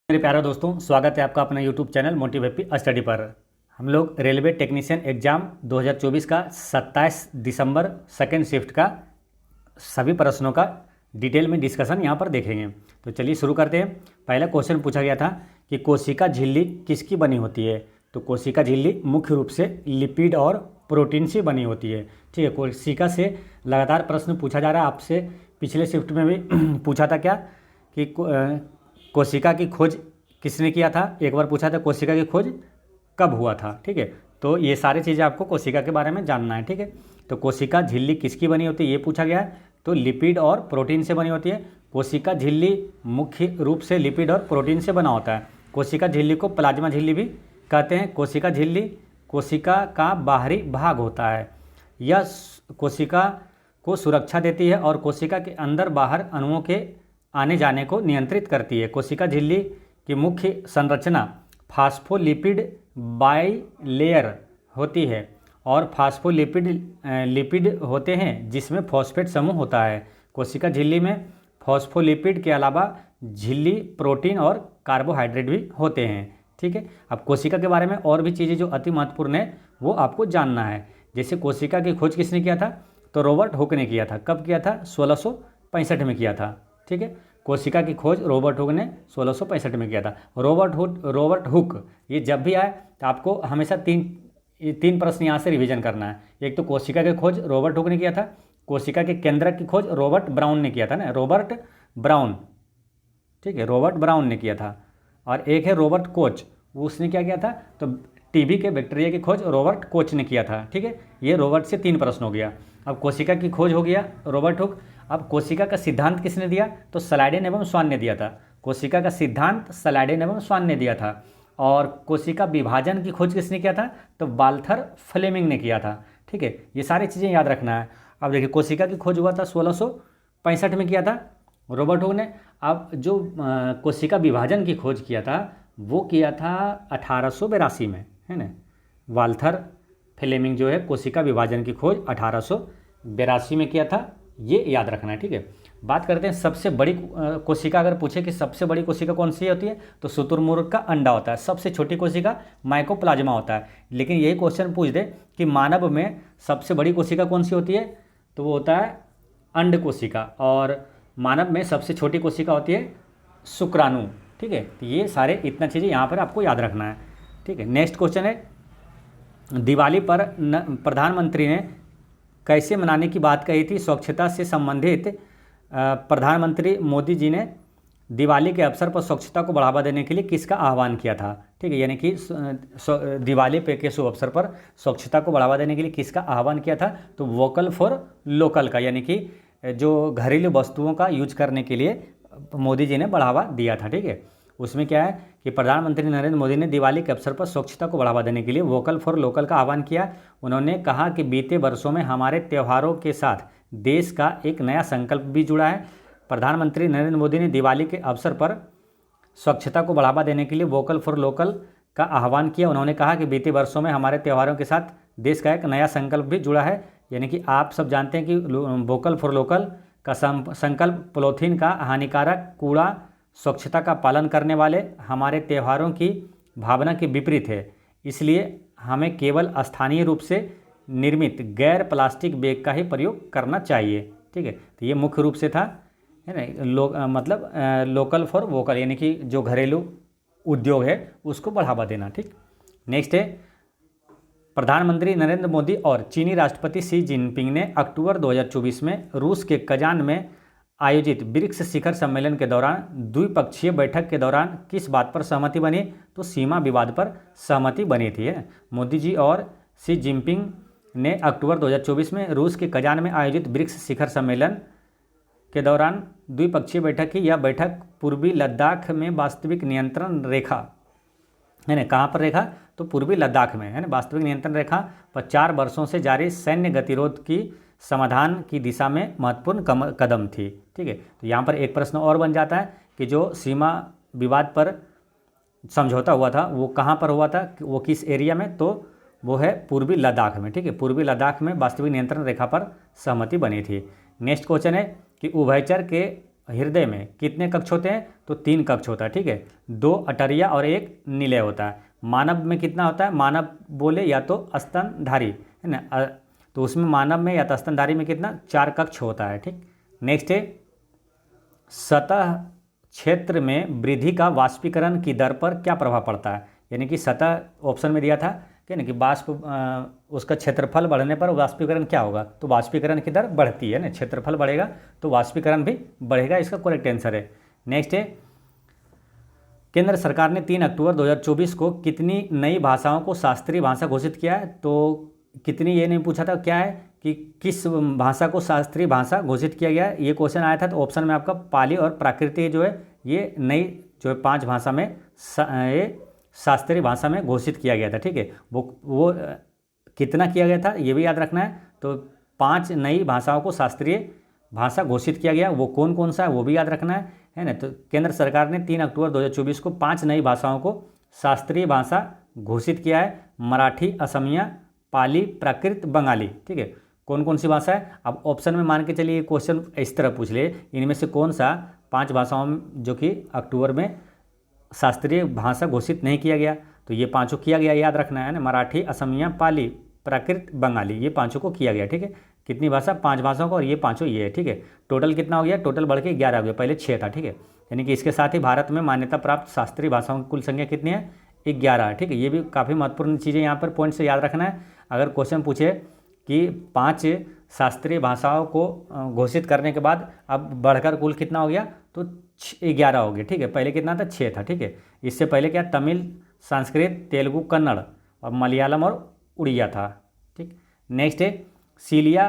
मेरे प्यारे दोस्तों, स्वागत है आपका अपना YouTube channel motive happy study पर। हम लोग रेलवे टेक्नीशियन एग्जाम 2024 का 27 दिसंबर सेकेंड शिफ्ट का सभी प्रश्नों का डिटेल में डिस्कशन यहाँ पर देखेंगे। तो चलिए शुरू करते हैं। पहला क्वेश्चन पूछा गया था कि कोशिका झिल्ली किसकी बनी होती है। तो कोशिका झिल्ली मुख्य रूप से लिपिड और प्रोटीन से बनी होती है। ठीक है, कोशिका से लगातार प्रश्न पूछा जा रहा है आपसे। पिछले शिफ्ट में भी पूछा था क्या कि कोशिका की खोज किसने किया था, एक बार पूछा था कोशिका की खोज कब हुआ था। ठीक है, तो ये सारी चीज़ें आपको कोशिका के बारे में जानना है। ठीक है, तो कोशिका झिल्ली किसकी बनी होती है ये पूछा गया है। तो लिपिड और प्रोटीन से बनी होती है। कोशिका झिल्ली मुख्य रूप से लिपिड और प्रोटीन से बना होता है। कोशिका झिल्ली को प्लाज्मा झिल्ली भी कहते हैं। कोशिका झिल्ली कोशिका का बाहरी भाग होता है। यह कोशिका को सुरक्षा देती है और कोशिका के अंदर बाहर अणुओं के आने जाने को नियंत्रित करती है। कोशिका झिल्ली की मुख्य संरचना फास्फोलिपिड बाइलेयर होती है और फास्फोलिपिड होते हैं जिसमें फॉस्फेट समूह होता है। कोशिका झिल्ली में फॉस्फोलिपिड के अलावा झिल्ली प्रोटीन और कार्बोहाइड्रेट भी होते हैं। ठीक है, अब कोशिका के बारे में और भी चीज़ें जो अति महत्वपूर्ण है वो आपको जानना है। जैसे कोशिका की खोज किसने किया था, तो रॉबर्ट हुक ने किया था। कब किया था, 1665 में किया था। ठीक है, कोशिका की खोज रॉबर्ट हुक ने 1665 में किया था। रॉबर्ट हुक ये जब भी आए तो आपको हमेशा तीन प्रश्न यहाँ से रिवीजन करना है। एक तो कोशिका की खोज रॉबर्ट हुक ने किया था, कोशिका के केंद्रक की खोज रॉबर्ट ब्राउन ने किया था ना, रॉबर्ट ब्राउन। ठीक है, रॉबर्ट ब्राउन ने किया था। और एक है रॉबर्ट कोच, उसने क्या किया था, तो टीबी के बैक्टीरिया की खोज रॉबर्ट कोच ने किया था। ठीक है, ये रॉबर्ट से 3 प्रश्न हो गया। अब कोशिका की खोज हो गया रॉबर्ट हुक। अब कोशिका का सिद्धांत किसने दिया, तो स्लाइडेन एवं स्वान ने दिया था। कोशिका का सिद्धांत स्लाइडेन एवं स्वान ने दिया था। और कोशिका विभाजन की खोज किसने किया था, तो वाल्थर फ्लेमिंग ने किया था। ठीक है, ये सारी चीज़ें याद रखना है। अब देखिए कोशिका की खोज हुआ था 1665 में किया था रॉबर्ट हुक ने। अब जो कोशिका विभाजन की खोज किया था वो किया था 1882 में, है ना। वाल्थर फ्लेमिंग जो है कोशिका विभाजन की खोज 1882 में किया था, ये याद रखना है। ठीक है, बात करते हैं सबसे बड़ी कोशिका। अगर पूछे कि सबसे बड़ी कोशिका कौन सी होती है, तो शुतुरमुर्ग का अंडा होता है। सबसे छोटी कोशिका माइकोप्लाज्मा होता है। लेकिन यही क्वेश्चन पूछ दे कि मानव में सबसे बड़ी कोशिका कौन सी होती है, तो वो होता है अंड कोशिका। और मानव में सबसे छोटी कोशिका होती है शुक्राणु। ठीक है, तो ये सारे इतना चीज़ें यहाँ पर आपको याद रखना है। ठीक है, नेक्स्ट क्वेश्चन है, दिवाली पर प्रधानमंत्री ने कैसे मनाने की बात कही थी। स्वच्छता से संबंधित प्रधानमंत्री मोदी जी ने दिवाली के अवसर पर स्वच्छता को बढ़ावा देने के लिए किसका आह्वान किया था। ठीक है, यानी कि दिवाली पे के शुभ अवसर पर स्वच्छता को बढ़ावा देने के लिए किसका आह्वान किया था, तो वोकल फॉर लोकल का, यानी कि जो घरेलू वस्तुओं का यूज करने के लिए मोदी जी ने बढ़ावा दिया था। ठीक है, उसमें क्या है कि प्रधानमंत्री नरेंद्र मोदी ने दिवाली के अवसर पर स्वच्छता को बढ़ावा देने के लिए वोकल फॉर लोकल का आह्वान किया। उन्होंने कहा कि बीते वर्षों में हमारे त्योहारों के साथ देश का एक नया संकल्प भी जुड़ा है। प्रधानमंत्री नरेंद्र मोदी ने दिवाली के अवसर पर स्वच्छता को बढ़ावा देने के लिए वोकल फॉर लोकल का आह्वान किया। उन्होंने कहा कि बीते वर्षों में हमारे त्योहारों के साथ देश का एक नया संकल्प भी जुड़ा है। यानी कि आप सब जानते हैं कि वोकल फॉर लोकल का संकल्प पॉलीथीन का हानिकारक कूड़ा, स्वच्छता का पालन करने वाले हमारे त्योहारों की भावना के विपरीत है। इसलिए हमें केवल स्थानीय रूप से निर्मित गैर प्लास्टिक बैग का ही प्रयोग करना चाहिए। ठीक है, तो ये मुख्य रूप से था, है ना, मतलब लोकल फॉर वोकल, यानी कि जो घरेलू उद्योग है उसको बढ़ावा देना। ठीक, नेक्स्ट है, प्रधानमंत्री नरेंद्र मोदी और चीनी राष्ट्रपति शी जिनपिंग ने अक्टूबर 2024 में रूस के कजान में आयोजित ब्रिक्स शिखर सम्मेलन के दौरान द्विपक्षीय बैठक के दौरान किस बात पर सहमति बनी, तो सीमा विवाद पर सहमति बनी थी। है मोदी जी और शी जिनपिंग ने अक्टूबर 2024 में रूस के कजान में आयोजित ब्रिक्स शिखर सम्मेलन के दौरान द्विपक्षीय बैठक की। यह बैठक पूर्वी लद्दाख में वास्तविक नियंत्रण रेखा, है ना, कहाँ पर रेखा, तो पूर्वी लद्दाख में, है ना, वास्तविक नियंत्रण रेखा पर 4 वर्षों से जारी सैन्य गतिरोध की समाधान की दिशा में महत्वपूर्ण कदम थी। ठीक है, तो यहाँ पर एक प्रश्न और बन जाता है कि जो सीमा विवाद पर समझौता हुआ था वो कहाँ पर हुआ था, वो किस एरिया में, तो वो है पूर्वी लद्दाख में। ठीक है, पूर्वी लद्दाख में वास्तविक नियंत्रण रेखा पर सहमति बनी थी। नेक्स्ट क्वेश्चन है कि उभयचर के हृदय में कितने कक्ष होते हैं? तो 3 कक्ष होता है, ठीक है। 2 अटरिया और 1 निलय होता है। मानव में कितना होता है? मानव बोले या तो स्तनधारी, है ना, तो उसमें मानव में या तो स्तनधारी में कितना? 4 कक्ष होता है, ठीक। नेक्स्ट है, सतह क्षेत्र में वृद्धि का वाष्पीकरण की दर पर क्या प्रभाव पड़ता है? यानी कि सतह ऑप्शन में दिया था कि ना कि उसका क्षेत्रफल बढ़ने पर वाष्पीकरण क्या होगा? तो वाष्पीकरण की दर बढ़ती है ना, क्षेत्रफल बढ़ेगा तो वाष्पीकरण भी बढ़ेगा, इसका करेक्ट आंसर है। नेक्स्ट है, केंद्र सरकार ने 3 अक्टूबर 2024 को कितनी नई भाषाओं को शास्त्रीय भाषा घोषित किया है? तो कितनी ये नहीं पूछा था, क्या है कि किस भाषा को शास्त्रीय भाषा घोषित किया गया है, ये क्वेश्चन आया था। तो ऑप्शन में आपका पाली और प्राकृतिक जो है ये नई जो है 5 भाषा में ये शास्त्रीय भाषा में घोषित किया गया था, ठीक है। वो कितना किया गया था ये भी याद रखना है। तो 5 नई भाषाओं को शास्त्रीय भाषा घोषित किया गया, वो कौन कौन सा है वो भी याद रखना है ना। तो केंद्र सरकार ने 3 अक्टूबर 2024 को 5 नई भाषाओं को शास्त्रीय भाषा घोषित किया है। मराठी, असमिया, पाली, प्राकृत, बंगाली, ठीक है। कौन कौन सी भाषा है? अब ऑप्शन में मान के चलिए क्वेश्चन इस तरह पूछ ले, इनमें से कौन सा 5 भाषाओं में जो कि अक्टूबर में शास्त्रीय भाषा घोषित नहीं किया गया? तो ये 5 किया गया, याद रखना है ना। मराठी, असमिया, पाली, प्राकृत, बंगाली, ये 5 को किया गया, ठीक है। कितनी भाषा? 5 भाषाओं को, और ये 5 ये है, ठीक है। टोटल कितना हो गया? टोटल बढ़ के 11 हो गया, पहले 6 था, ठीक है। यानी कि इसके साथ ही भारत में मान्यता प्राप्त शास्त्रीय भाषाओं की कुल संख्या कितनी है? 11, ठीक है। ये भी काफ़ी महत्वपूर्ण चीज़ें यहाँ पर पॉइंट से याद रखना है। अगर क्वेश्चन पूछे कि 5 शास्त्रीय भाषाओं को घोषित करने के बाद अब बढ़कर कुल कितना हो गया? तो 11 हो गया, ठीक है। पहले कितना था? 6 था, ठीक है। इससे पहले क्या? तमिल, संस्कृत, तेलुगु, कन्नड़ और मलयालम और उड़िया था, ठीक। नेक्स्ट है, सीलिया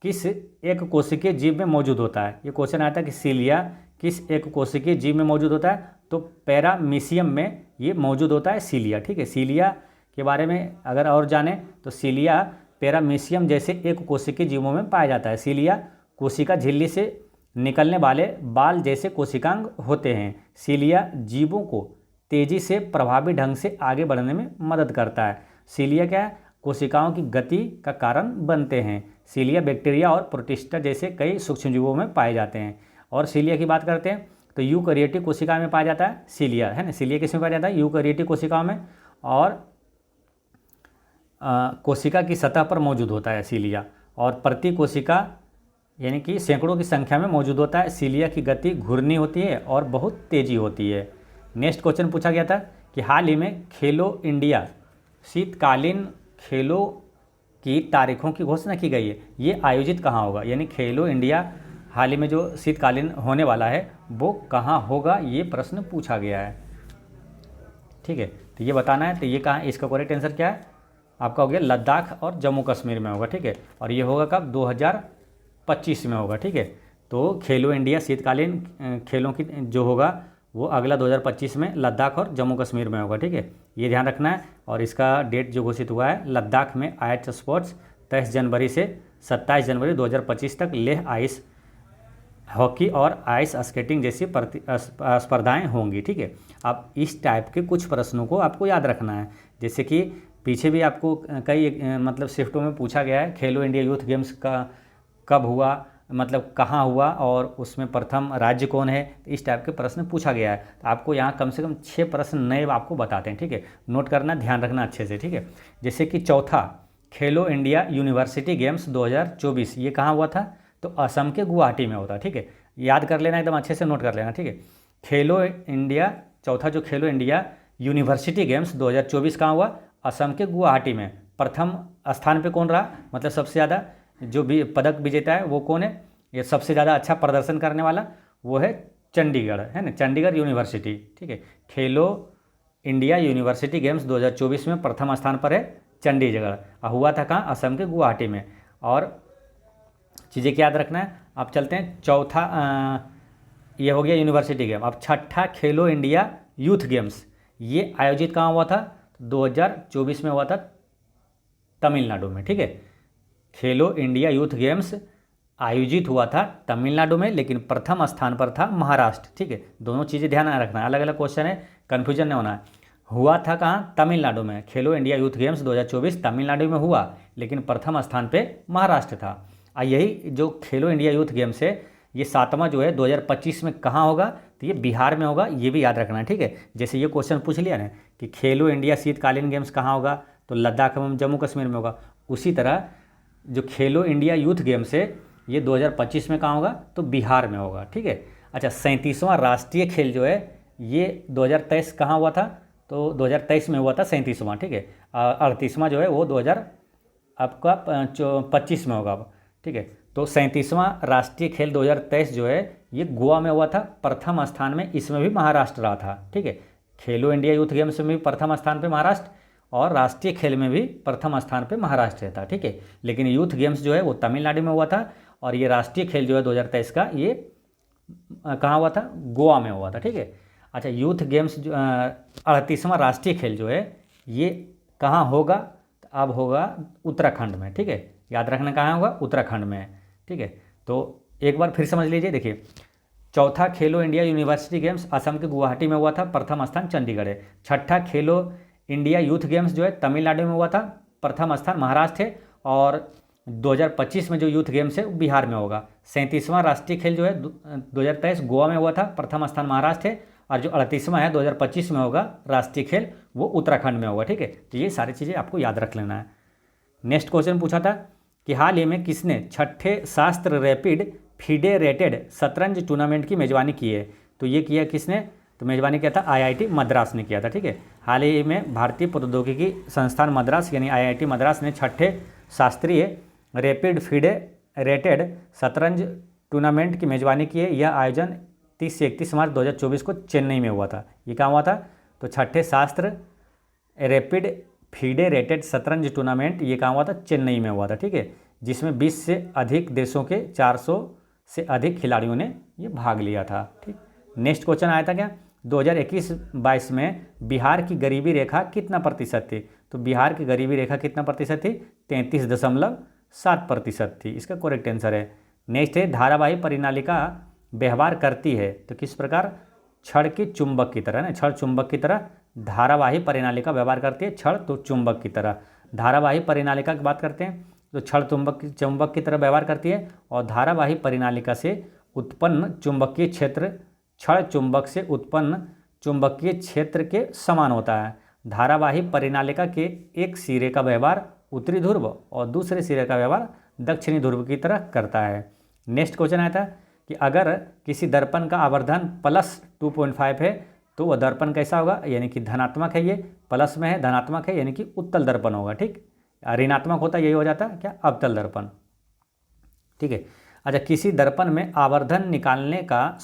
किस एक कोशिकीय जीव में मौजूद होता है? ये क्वेश्चन आया था कि सीलिया किस एक कोशिकीय जीव में मौजूद होता है? तो पैरामीशियम में ये मौजूद होता है सीलिया, ठीक है। सीलिया के बारे में अगर और जाने तो सीलिया पैरामीशियम जैसे एक कोशिकीय जीवों में पाया जाता है। सीलिया कोशिका झिल्ली से निकलने वाले बाल जैसे कोशिकांग होते हैं। सीलिया जीवों को तेजी से प्रभावी ढंग से आगे बढ़ने में मदद करता है। सीलिया क्या है? कोशिकाओं की गति का कारण बनते हैं। सीलिया बैक्टीरिया और प्रोटिस्टा जैसे कई सूक्ष्मजीवों में पाए जाते हैं। और सीलिया की बात करते हैं तो यूकैरियोटिक कोशिका में पाया जाता है सीलिया, है ना। सीलिया किस में पाया जाता है? यूकैरियोटिक कोशिकाओं में, और कोशिका की सतह पर मौजूद होता है सीलिया, और प्रति कोशिका यानी कि सैकड़ों की संख्या में मौजूद होता है। सीलिया की गति घूर्णी होती है और बहुत तेजी होती है। नेक्स्ट क्वेश्चन पूछा गया था कि हाल ही में खेलो इंडिया शीतकालीन खेलों की तारीखों की घोषणा की गई है। ये आयोजित कहाँ होगा? यानी खेलो इंडिया हाल ही में जो शीतकालीन होने वाला है वो कहाँ होगा, ये प्रश्न पूछा गया है, ठीक है। तो ये बताना है। तो ये कहाँ, इसका करेक्ट आंसर क्या है? आपका हो गया लद्दाख और जम्मू कश्मीर में होगा, ठीक है। और ये होगा कब? 2025 में होगा, ठीक है। तो खेलो इंडिया शीतकालीन खेलों की जो होगा वो अगला 2025 में लद्दाख और जम्मू कश्मीर में होगा, ठीक है। ये ध्यान रखना है। और इसका डेट जो घोषित हुआ है, लद्दाख में आइस स्पोर्ट्स 23 जनवरी से 27 जनवरी 2025 तक लेह आइस हॉकी और आइस स्केटिंग जैसी स्पर्धाएं होंगी, ठीक है। अब इस टाइप के कुछ प्रश्नों को आपको याद रखना है। जैसे कि पीछे भी आपको कई मतलब शिफ्टों में पूछा गया है, खेलो इंडिया यूथ गेम्स का कब हुआ, मतलब कहाँ हुआ, और उसमें प्रथम राज्य कौन है, इस टाइप के प्रश्न पूछा गया है। तो आपको यहाँ कम से कम 6 प्रश्न नए आपको बताते हैं, ठीक है। नोट करना, ध्यान रखना अच्छे से, ठीक है। जैसे कि चौथा, खेलो इंडिया यूनिवर्सिटी गेम्स 2024 ये कहाँ हुआ था? तो असम के गुवाहाटी में होता, ठीक है। याद कर लेना, एकदम अच्छे से नोट कर लेना, ठीक है। खेलो इंडिया, चौथा जो खेलो इंडिया यूनिवर्सिटी गेम्स 2024 कहाँ हुआ? असम के गुवाहाटी में। प्रथम स्थान पे कौन रहा, मतलब सबसे ज़्यादा जो भी पदक विजेता है वो कौन है? ये सबसे ज़्यादा अच्छा प्रदर्शन करने वाला वो है चंडीगढ़, है ना, चंडीगढ़ यूनिवर्सिटी, ठीक है। खेलो इंडिया यूनिवर्सिटी गेम्स 2024 में प्रथम स्थान पर है चंडीगढ़, हुआ था कहाँ? असम के गुवाहाटी में। और चीज़ें क्या याद रखना है। अब चलते हैं चौथा, ये हो गया यूनिवर्सिटी गेम। अब छठा, खेलो इंडिया यूथ गेम्स, ये आयोजित कहाँ हुआ था? 2024 में हुआ था तमिलनाडु में, ठीक है। खेलो इंडिया यूथ गेम्स आयोजित हुआ था तमिलनाडु में, लेकिन प्रथम स्थान पर था महाराष्ट्र, ठीक है। दोनों चीज़ें ध्यान रखना है, अलग अलग क्वेश्चन है, कन्फ्यूजन नहीं होना है। हुआ था कहाँ? तमिलनाडु में। खेलो इंडिया यूथ गेम्स 2024 तमिलनाडु में हुआ, लेकिन प्रथम स्थान पे महाराष्ट्र था। यही जो खेलो इंडिया यूथ गेम्स है ये 7वां जो है 2025 में कहाँ होगा, तो ये बिहार में होगा, ये भी याद रखना है, ठीक है। जैसे ये क्वेश्चन पूछ लिया ना कि खेलो इंडिया शीतकालीन गेम्स कहाँ होगा, तो लद्दाख एवं जम्मू कश्मीर में होगा। उसी तरह जो खेलो इंडिया यूथ गेम्स है ये 2025 में कहाँ होगा, तो बिहार में होगा, ठीक है। अच्छा, 37वां राष्ट्रीय खेल जो है ये 2023 कहाँ हुआ था, तो 2023 में हुआ था 37वां, ठीक है। 38वां जो है वो 2025 में होगा, ठीक है। तो 37वां राष्ट्रीय खेल 2023 जो है ये गोवा में हुआ था, प्रथम स्थान में इसमें भी महाराष्ट्र रहा था, ठीक है। खेलो इंडिया यूथ गेम्स में भी प्रथम स्थान पे महाराष्ट्र और राष्ट्रीय खेल में भी प्रथम स्थान पे महाराष्ट्र था, ठीक है। लेकिन यूथ गेम्स जो है वो तमिलनाडु में हुआ था और ये राष्ट्रीय खेल जो है 2023 का ये कहाँ हुआ था, गोवा में हुआ था, ठीक है। अच्छा, यूथ गेम्स 38वां राष्ट्रीय खेल जो है ये कहाँ होगा, तो अब होगा उत्तराखंड में, ठीक है। याद रखना कहाँ होगा, उत्तराखंड में, ठीक है। तो एक बार फिर समझ लीजिए, देखिए चौथा खेलो इंडिया यूनिवर्सिटी गेम्स असम के गुवाहाटी में हुआ था, प्रथम स्थान चंडीगढ़ है। छठा खेलो इंडिया यूथ गेम्स जो है तमिलनाडु में हुआ था, प्रथम स्थान महाराष्ट्र है। और 2025 में जो यूथ गेम्स है वो बिहार में होगा। 37वां राष्ट्रीय खेल जो है 2023 गोवा में हुआ था, प्रथम स्थान महाराष्ट्र है। और जो 38वां है 2025 में होगा राष्ट्रीय खेल, वो उत्तराखंड में होगा, ठीक है। तो ये सारी चीज़ें आपको याद रख लेना है। नेक्स्ट क्वेश्चन पूछा था कि हाल ही में किसने छठे शास्त्र रैपिड फेडरेटेड शतरंज टूर्नामेंट की मेजबानी की है, तो ये किया किसने, तो मेजबानी किया था आईआईटी मद्रास ने किया था, ठीक है। हाल ही में भारतीय प्रौद्योगिकी संस्थान मद्रास यानी आईआईटी मद्रास ने छठे शास्त्रीय रैपिड फेडरेटेड शतरंज टूर्नामेंट की मेजबानी की है। यह आयोजन 30 से 31 मार्च 2024 को चेन्नई में हुआ था। ये कहाँ हुआ था, तो छठे शास्त्र रैपिड फेडरेटेड शतरंज टूर्नामेंट ये कहाँ हुआ था, चेन्नई में हुआ था, ठीक है। जिसमें 20 से अधिक देशों के 400 से अधिक खिलाड़ियों ने ये भाग लिया था, ठीक। नेक्स्ट क्वेश्चन आया था क्या, 2021-22 में बिहार की गरीबी रेखा कितना प्रतिशत थी, तो बिहार की गरीबी रेखा कितना प्रतिशत थी, 33.7% थी, इसका करेक्ट आंसर है। नेक्स्ट है धारावाही परिनालिका व्यवहार करती है, तो किस प्रकार, छड़ के चुंबक की तरह ना, छड़ चुंबक की तरह धारावाही परिनालिका व्यवहार करती है, छड़ तो चुंबक की तरह। धारावाही परिनालिका की बात करते हैं तो छड़ चुंबक की तरह व्यवहार करती है और धारावाही परिनालिका से उत्पन्न चुंबकीय क्षेत्र छड़ चुंबक से उत्पन्न चुंबकीय क्षेत्र के समान होता है। धारावाही परिनालिका के एक सिरे का व्यवहार उत्तरी ध्रुव और दूसरे सिरे का व्यवहार दक्षिणी ध्रुव की तरह करता है। नेक्स्ट क्वेश्चन आया था कि अगर किसी दर्पण का आवर्धन +2.5 है तो वह दर्पण कैसा होगा, यानी कि धनात्मक है, ये प्लस में है, धनात्मक है, यानी कि उत्तल दर्पण होगा, ठीक। ऋणात्मक होता है, यही हो जाता है क्या, अवतल दर्पण, ठीक है। अच्छा, किसी दर्पण में आवर्धन निकालने का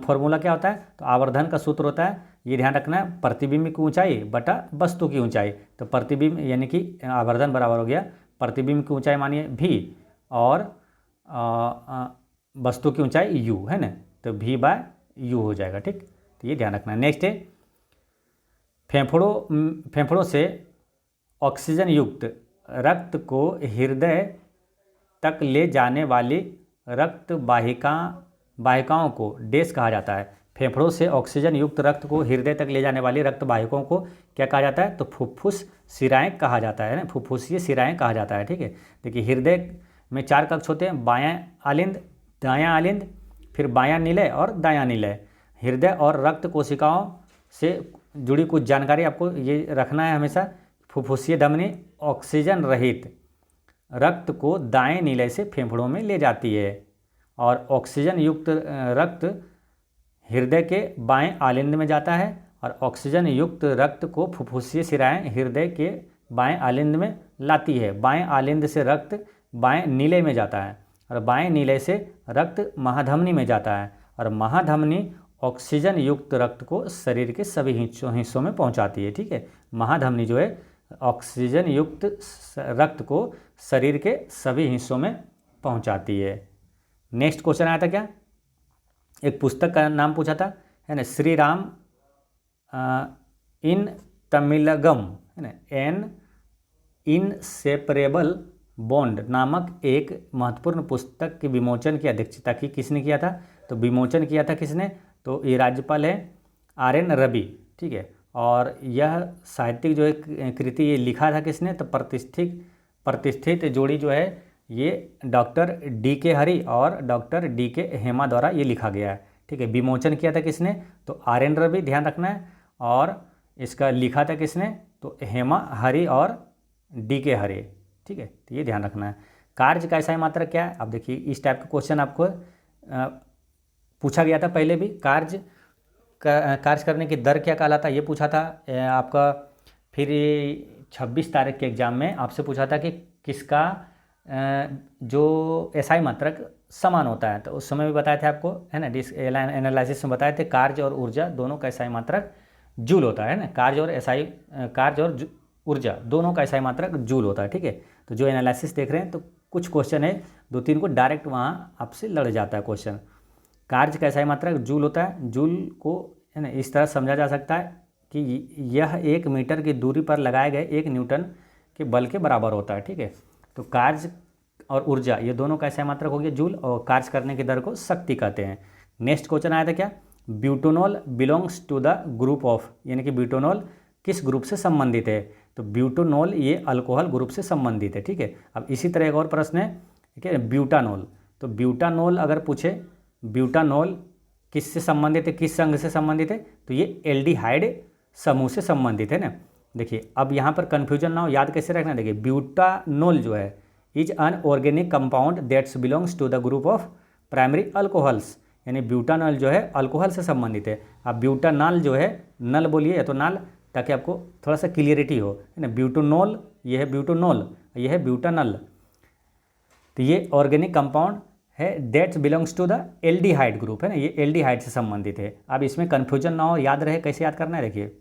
फॉर्मूला क्या होता है, तो आवर्धन का सूत्र होता है, ये ध्यान रखना है, प्रतिबिंब की ऊंचाई बटा वस्तु की ऊंचाई। तो प्रतिबिंब यानी कि आवर्धन बराबर हो गया प्रतिबिंब की ऊंचाई मानिए v और वस्तु की ऊंचाई u है ना, तो v/u हो जाएगा, ठीक। तो ये ध्यान रखना है। नेक्स्ट है फेफड़ों से ऑक्सीजन युक्त रक्त को हृदय तक ले जाने वाली रक्त वाहिकाओं को डैश कहा जाता है। फेफड़ों से ऑक्सीजन युक्त रक्त को हृदय तक ले जाने वाली रक्त वाहिकाओं को क्या कहा जाता है, तो फुफ्फुस शिराएं कहा जाता है ना, फुफ्फुसीय शिराएं कहा जाता है, ठीक है। देखिए हृदय में 4 कक्ष होते हैं, बायां आलिंद, दायां आलिंद, फिर बायां निलय और दायां निलय। हृदय और रक्त कोशिकाओं से जुड़ी कुछ जानकारी आपको ये रखना है हमेशा। फुफ्फुसीय धमनी ऑक्सीजन रहित रक्त को दाएं निलय से फेफड़ों में ले जाती है और ऑक्सीजन युक्त रक्त हृदय के बाएं आलिंद में जाता है और ऑक्सीजन युक्त रक्त को फुफ्फुसीय शिराएं हृदय के बाएं आलिंद में लाती है। बाएं आलिंद से रक्त बाएं निलय में जाता है और बाएं निलय से रक्त महाधमनी में जाता है और महाधमनी ऑक्सीजन युक्त रक्त को शरीर के सभी हिस्सों में पहुंचाती है, ठीक है। महाधमनी जो है ऑक्सीजन युक्त रक्त को शरीर के सभी हिस्सों में पहुंचाती है। नेक्स्ट क्वेश्चन आया था क्या, एक पुस्तक का नाम पूछा था, है ना, श्री राम इन तमिलगम, है ना, एन इनसेपरेबल बॉन्ड नामक एक महत्वपूर्ण पुस्तक के विमोचन की अध्यक्षता की किसने किया था, तो विमोचन किया था किसने, तो ये राज्यपाल है RN रवि, ठीक है। और यह साहित्यिक जो है कृति ये लिखा था किसने, तो प्रतिष्ठित जोड़ी जो है ये डॉक्टर डी के हरि और डॉक्टर डी के हेमा द्वारा ये लिखा गया है, ठीक है। विमोचन किया था किसने, तो आर एन रवि, ध्यान रखना है। और इसका लिखा था किसने, तो हेमा हरि और डी के हरि, ठीक है। तो ये ध्यान रखना है। कार्य का SI मात्रक क्या है, अब देखिए इस टाइप का क्वेश्चन आपको पूछा गया था पहले भी। कार्य करने की दर क्या कहलाता है, ये पूछा था आपका। फिर 26 तारीख के एग्जाम में आपसे पूछा था कि किसका जो SI मात्रक समान होता है, तो उस समय भी बताए थे आपको, है ना। एनालिसिस में बताए थे कार्य और ऊर्जा दोनों का SI मात्रक जूल होता है ना। कार्य और ऊर्जा दोनों का SI मात्रक जूल होता है, ठीक है। तो जो एनालिसिस देख रहे हैं, तो कुछ क्वेश्चन है 2-3 को डायरेक्ट वहाँ आपसे लड़ जाता है क्वेश्चन। कार्य का SI मात्रक जूल होता है। जूल को, है ना, इस तरह समझा जा सकता है कि यह 1 मीटर की दूरी पर लगाए गए 1 न्यूटन के बल के बराबर होता है, ठीक है। तो कार्य और ऊर्जा ये दोनों का SI मात्रक हो गया जूल, और कार्य करने की दर को शक्ति कहते हैं। नेक्स्ट क्वेश्चन आया था क्या, butanol belongs to the group of, यानी कि ब्यूटेनॉल किस ग्रुप से संबंधित है, तो ब्यूटेनॉल ये अल्कोहल ग्रुप से संबंधित है, ठीक है। अब इसी तरह एक और प्रश्न है, ठीक है, ब्यूटानॉल। तो ब्यूटानॉल अगर पूछे ब्यूटानॉल किससे संबंधित है, किस संघ से संबंधित है, तो ये एल्डिहाइड समूह से संबंधित है ना। देखिए अब यहाँ पर कन्फ्यूजन ना हो, याद कैसे रखना, देखिए ब्यूटानॉल जो है is an organic compound that's belongs to the group of primary alcohols, यानी ब्यूटानॉल जो है अल्कोहल से संबंधित है। अब ब्यूटानॉल जो है, नल बोलिए या तो नाल, ताकि आपको थोड़ा सा क्लियरिटी हो, है ना। ब्यूटानॉल ये है ब्यूटानॉल, ये है ब्यूटानॉल, तो ये ऑर्गेनिक कंपाउंड है that's belongs to the aldehyde group, है ना, ये एल्डिहाइड से संबंधित है। अब इसमें कन्फ्यूजन ना हो, याद रहे कैसे याद करना है, देखिए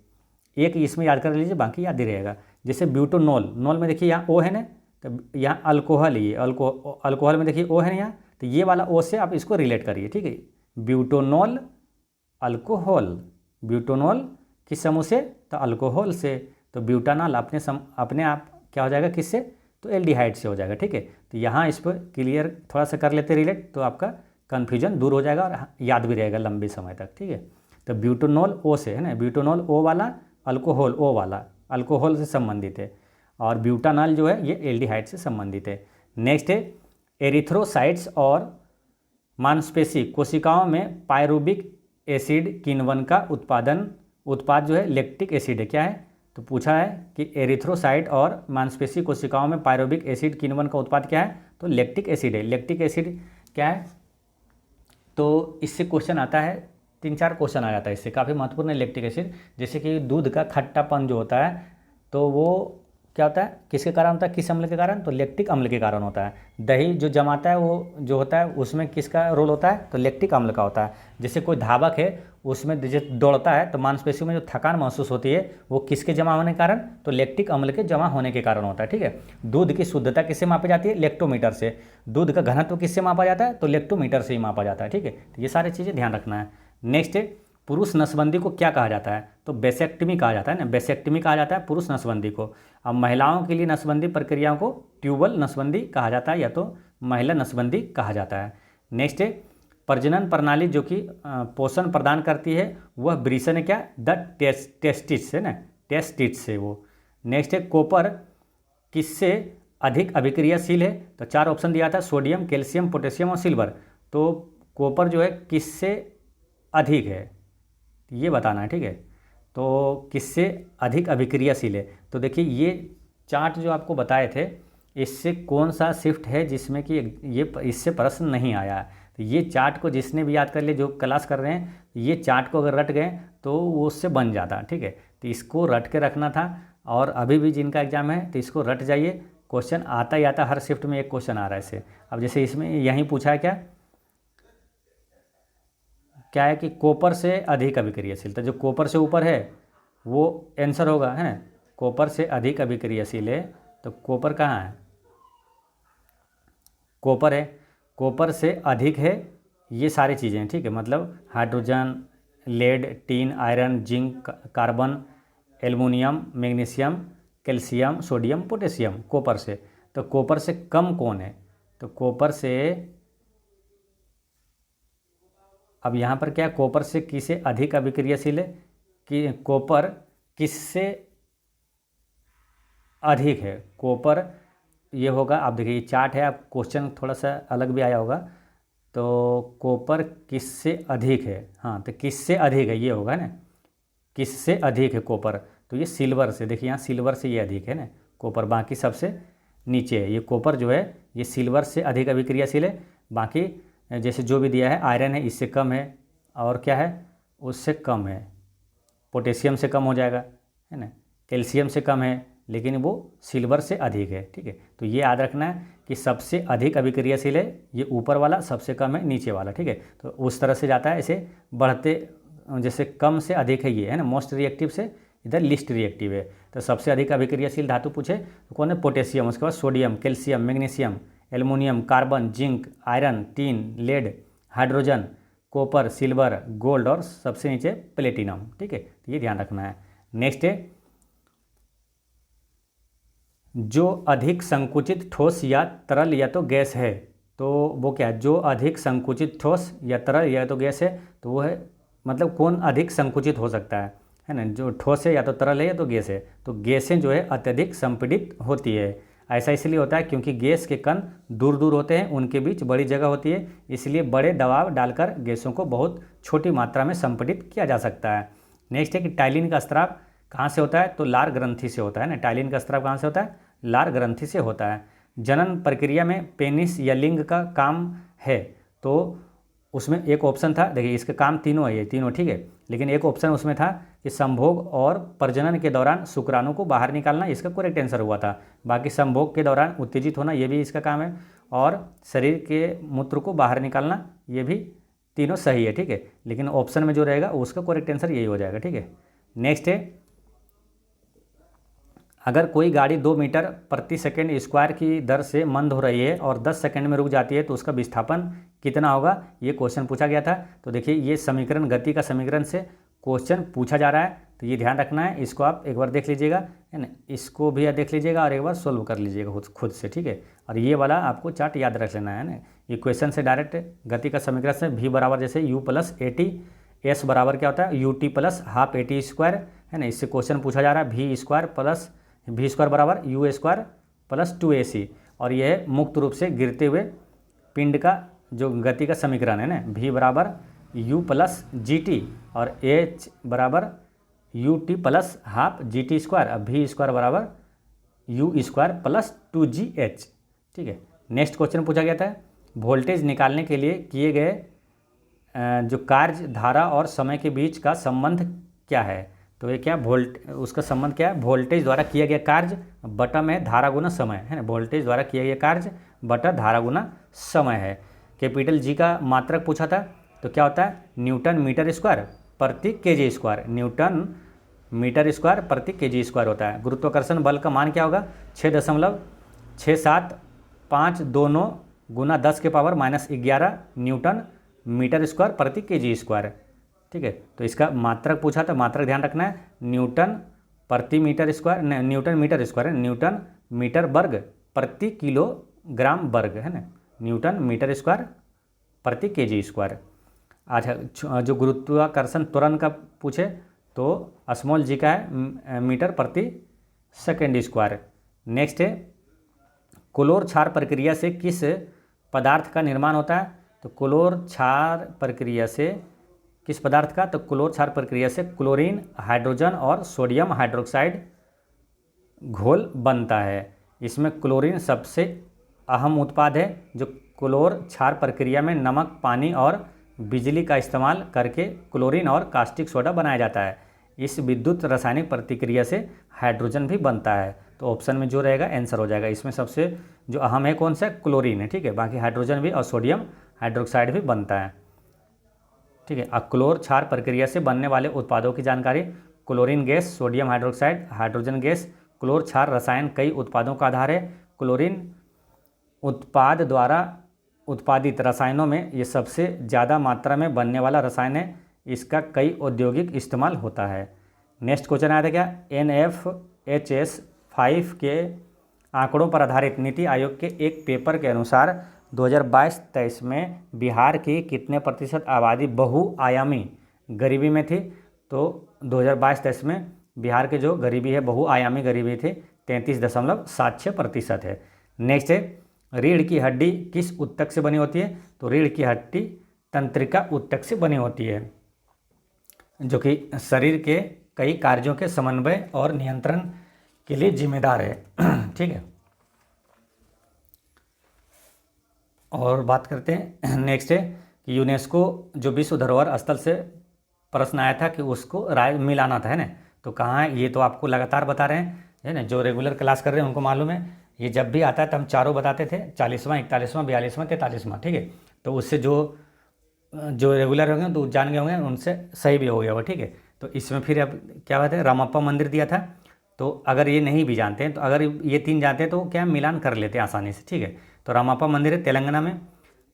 एक इसमें याद कर लीजिए, बाकी याद ही रहेगा। जैसे ब्यूटानॉल, नॉल में देखिए यहाँ O है ना, तो यहाँ अल्कोहल, ये अल्कोहल में देखिए O है ना यहाँ, तो ये वाला O से आप इसको रिलेट करिए, ठीक है। ब्यूटानॉल अल्कोहल, ब्यूटानॉल किस समूह से, तो अल्कोहल से। तो ब्यूटानॉल अपने आप क्या हो जाएगा, किससे, तो एल्डिहाइड से हो जाएगा, ठीक है। तो यहाँ इस पर क्लियर थोड़ा सा कर लेते रिलेट, तो आपका कन्फ्यूजन दूर हो जाएगा और याद भी रहेगा लंबे समय तक, ठीक है। तो ब्यूटानॉल O से, है ना, ब्यूटानॉल O वाला, अल्कोहल O वाला, अल्कोहल से संबंधित है, और ब्यूटानॉल जो है ये एल्डिहाइड से संबंधित है। नेक्स्ट है एरिथ्रोसाइट्स और मांसपेशी कोशिकाओं में पायरुबिक एसिड किण्वन का उत्पाद जो है लैक्टिक एसिड है, क्या है, तो पूछा है कि एरिथ्रोसाइट और मांसपेशी कोशिकाओं में पायरुबिक एसिड किण्वन का उत्पाद क्या है, तो लैक्टिक एसिड है। लैक्टिक एसिड क्या है, तो इससे क्वेश्चन आता है, 3-4 क्वेश्चन आ जाता है इससे, काफ़ी महत्वपूर्ण है लैक्टिक एसिड। जैसे कि दूध का खट्टापन जो होता है, तो वो क्या होता है, किसके कारण होता है, किस अम्ल के कारण, तो लैक्टिक अम्ल के कारण होता है। दही जो जमाता है वो जो होता है उसमें किसका रोल होता है, तो लैक्टिक अम्ल का होता है। जैसे कोई धावक है, उसमें जैसे दौड़ता है तो मांसपेशियों में जो थकान महसूस होती है वो किसके जमा होने के कारण, तो लैक्टिक अम्ल के जमा होने के कारण होता है, ठीक है। दूध की शुद्धता किससे मापी जाती है, लैक्टोमीटर से। दूध का घनत्व किससे मापा जाता है, तो लैक्टोमीटर से ही मापा जाता है, ठीक है। तो ये सारी चीज़ें ध्यान रखना है। नेक्स्ट है पुरुष नसबंदी को क्या कहा जाता है, तो बेसेक्टमी कहा जाता है ना, बेसेक्टमी कहा जाता है पुरुष नसबंदी को। अब महिलाओं के लिए नसबंदी प्रक्रियाओं को ट्यूबल नसबंदी कहा जाता है या तो महिला नसबंदी कहा जाता है। नेक्स्ट है प्रजनन प्रणाली जो कि पोषण प्रदान करती है, वह वृषण है क्या, द टेस्टिस है ना, टेस्टिस से वो। नेक्स्ट है कॉपर किससे अधिक अभिक्रियाशील है, तो 4 ऑप्शन दिया था, सोडियम, कैल्शियम, पोटेशियम और सिल्वर। तो कॉपर जो है किससे अधिक है, ये बताना है, ठीक है। तो किससे अधिक अभिक्रियाशील है, तो देखिए ये चार्ट जो आपको बताए थे, इससे कौन सा शिफ्ट है जिसमें कि ये इससे प्रश्न नहीं आया। तो ये चार्ट को जिसने भी याद कर लिया, जो क्लास कर रहे हैं, ये चार्ट को अगर रट गए तो वो उससे बन जाता, ठीक है। तो इसको रट के रखना था, और अभी भी जिनका एग्जाम है तो इसको रट जाइए, क्वेश्चन आता ही आता, हर शिफ्ट में एक क्वेश्चन आ रहा है इससे। अब जैसे इसमें यहीं पूछा है क्या है कि कॉपर से अधिक अभिक्रियाशील, तो जो कॉपर से ऊपर है वो आंसर होगा, है ना। कॉपर से अधिक अभिक्रियाशील है, तो कॉपर कहाँ है, कॉपर है, कॉपर से अधिक है, ये सारी चीज़ें हैं, ठीक है। मतलब hydrogen, lead, tin, iron, zinc, carbon, aluminium, magnesium, calcium, sodium, potassium, copper से। तो कॉपर से कम कौन है, तो कॉपर से, अब यहाँ पर क्या है, कॉपर से किससे अधिक अभिक्रियाशील है, कि कॉपर किससे अधिक है, कॉपर ये होगा, आप देखिए ये चार्ट है, आप क्वेश्चन थोड़ा सा अलग भी आया होगा। तो कॉपर किससे अधिक है, हाँ तो किससे अधिक है ये होगा ना, किससे अधिक है कॉपर, तो ये सिल्वर से, देखिए यहाँ सिल्वर से ये अधिक है ना कॉपर, बाकी सबसे नीचे है। ये कॉपर जो है ये सिल्वर से अधिक अभिक्रियाशील है, बाकी जैसे जो भी दिया है आयरन है इससे कम है, और क्या है उससे कम है, पोटेशियम से कम हो जाएगा है ना, कैल्शियम से कम है, लेकिन वो सिल्वर से अधिक है। ठीक है, तो ये याद रखना है कि सबसे अधिक अभिक्रियाशील है ये ऊपर वाला, सबसे कम है नीचे वाला। ठीक है, तो उस तरह से जाता है, ऐसे बढ़ते, जैसे कम से अधिक है ये है ना, मोस्ट रिएक्टिव से इधर लिस्ट रिएक्टिव है। तो सबसे अधिक अभिक्रियाशील धातु पूछे तो कौन है, पोटेशियम, उसके बाद sodium, calcium, magnesium, aluminium, carbon, zinc, iron, tin, lead, hydrogen, copper, silver, gold और सबसे नीचे प्लेटिनम। ठीक है, तो ये ध्यान रखना है। नेक्स्ट है, जो अधिक संकुचित ठोस या तरल या तो गैस है, तो वो क्या है, जो अधिक संकुचित ठोस या तरल या तो गैस है, तो वो है मतलब कौन अधिक संकुचित हो सकता है ना, जो ठोस है या तो तरल है या तो गैस है। तो गैसें जो है अत्यधिक संपीड़ित होती है। ऐसा इसलिए होता है क्योंकि गैस के कण दूर दूर होते हैं, उनके बीच बड़ी जगह होती है, इसलिए बड़े दबाव डालकर गैसों को बहुत छोटी मात्रा में संपीड़ित किया जा सकता है। नेक्स्ट है कि टाइलिन का स्राव कहाँ से होता है, तो लार ग्रंथि से होता है ना। टाइलिन का स्राव कहाँ से होता है, लार ग्रंथि से होता है। जनन प्रक्रिया में पेनिस या लिंग का काम है, तो उसमें एक ऑप्शन था, देखिए इसके काम तीनों है, ये तीनों ठीक है, लेकिन एक ऑप्शन उसमें था कि संभोग और प्रजनन के दौरान शुक्राणु को बाहर निकालना, इसका करेक्ट आंसर हुआ था। बाकी संभोग के दौरान उत्तेजित होना, ये भी इसका काम है, और शरीर के मूत्र को बाहर निकालना, ये भी तीनों सही है। ठीक है, लेकिन ऑप्शन में जो रहेगा उसका करेक्ट आंसर यही हो जाएगा। ठीक है, नेक्स्ट है, अगर कोई गाड़ी 2 मीटर प्रति सेकंड स्क्वायर की दर से मंद हो रही है और 10 सेकंड में रुक जाती है तो उसका विस्थापन कितना होगा, ये क्वेश्चन पूछा गया था। तो देखिए ये समीकरण, गति का समीकरण से क्वेश्चन पूछा जा रहा है, तो ये ध्यान रखना है। इसको आप एक बार देख लीजिएगा है ना, इसको भी देख लीजिएगा और एक बार सोल्व कर लीजिएगा खुद से। ठीक है, और ये वाला आपको चार्ट याद रख लेना है ना, ये क्वेश्चन से डायरेक्ट गति का समीकरण से v बराबर जैसे u plus a t, s बराबर क्या होता है u t plus half a t square है ना, इससे क्वेश्चन पूछा जा रहा है v square plus v square बराबर यू स्क्वायर प्लस 2ac, और यह मुक्त रूप से गिरते हुए पिंड का जो गति का समीकरण है ना, v बराबर u प्लस जी टी और h बराबर you t plus half G T square, अब v स्क्वायर बराबर यू स्क्वायर प्लस 2gh। ठीक है, नेक्स्ट क्वेश्चन पूछा गया था, वोल्टेज निकालने के लिए किए गए जो कार्य, धारा और समय के बीच का संबंध क्या है, तो ये क्या उसका संबंध क्या है, वोल्टेज द्वारा किया गया कार्य बटा में धारा गुना समय है ना, वोल्टेज द्वारा किया गया कार्य बटा धारा गुना समय है। कैपिटल जी का मात्रक पूछा था, तो क्या होता है न्यूटन मीटर स्क्वायर प्रति kg square, newton metre square प्रति केजी स्क्वायर होता है। गुरुत्वाकर्षण बल का मान क्या होगा, 6.6759 गुना 10 के पावर -11 न्यूटन मीटर स्क्वायर प्रति केजी स्क्वायर। ठीक है, तो इसका मात्रक पूछा था, मात्रक ध्यान रखना है, न्यूटन प्रति metre square, newton metre square है, न्यूटन मीटर वर्ग प्रति किलोग्राम वर्ग है ना, न्यूटन मीटर स्क्वायर प्रति केजी स्क्वायर। अच्छा, जो गुरुत्वाकर्षण त्वरण का पूछे तो स्मॉल जी का है मीटर प्रति सेकेंड स्क्वायर। नेक्स्ट है, क्लोर क्षार प्रक्रिया से किस पदार्थ का निर्माण होता है, तो क्लोर क्षार प्रक्रिया से किस पदार्थ का, तो क्लोर क्षार प्रक्रिया से क्लोरीन, हाइड्रोजन और सोडियम हाइड्रोक्साइड घोल बनता है। इसमें क्लोरीन सबसे अहम उत्पाद है। जो क्लोर क्षार प्रक्रिया में नमक, पानी और बिजली का इस्तेमाल करके क्लोरीन और कास्टिक सोडा बनाया जाता है। इस विद्युत रासायनिक प्रतिक्रिया से हाइड्रोजन भी बनता है। तो ऑप्शन में जो रहेगा आंसर हो जाएगा। इसमें सबसे जो अहम है कौन सा, क्लोरीन है। ठीक है, बाकी हाइड्रोजन भी और सोडियम हाइड्रोक्साइड भी बनता है। ठीक है, क्लोर क्षार प्रक्रिया से बनने वाले उत्पादों की जानकारी, chlorine gas, sodium hydroxide, hydrogen gas. क्लोर क्षार रसायन कई उत्पादों का आधार है। क्लोरीन उत्पाद द्वारा उत्पादित रसायनों में ये सबसे ज़्यादा मात्रा में बनने वाला रसायन है। इसका कई औद्योगिक इस्तेमाल होता है। नेक्स्ट क्वेश्चन आया था क्या, NFHS 5 के आंकड़ों पर आधारित नीति आयोग के एक पेपर के अनुसार 2022-23 में बिहार की कितने प्रतिशत आबादी बहुआयामी गरीबी में थी। तो 2022-23 में बिहार के जो गरीबी है, बहुआयामी गरीबी थी 33.76% है। नेक्स्ट है रीढ़ की हड्डी किस ऊतक से बनी होती है? तो रीढ़ की हड्डी तंत्रिका ऊतक से बनी होती है, जो कि शरीर के कई कार्यों के समन्वय और नियंत्रण के लिए जिम्मेदार है। ठीक है, और बात करते हैं नेक्स्ट है कि यूनेस्को जो विश्व धरोहर स्थल से प्रश्न आया था कि उसको राय मिलाना था, है ना। तो कहाँ है ये तो आपको लगातार बता रहे हैं, है ना। जो रेगुलर क्लास कर रहे हैं उनको मालूम है, ये जब भी आता है तो हम चारों बताते थे, 40वां 41वां 42वां 43वां। ठीक है, तो उससे जो रेगुलर होंगे तो जान गए होंगे, उनसे सही भी हो गया होगा। ठीक है, तो इसमें फिर अब क्या बात है, रामप्पा मंदिर दिया था। तो अगर ये नहीं भी जानते हैं तो अगर ये 3 जानते हैं तो क्या मिलान कर लेते हैं आसानी से। ठीक है, तो रामप्पा मंदिर है तेलंगाना में,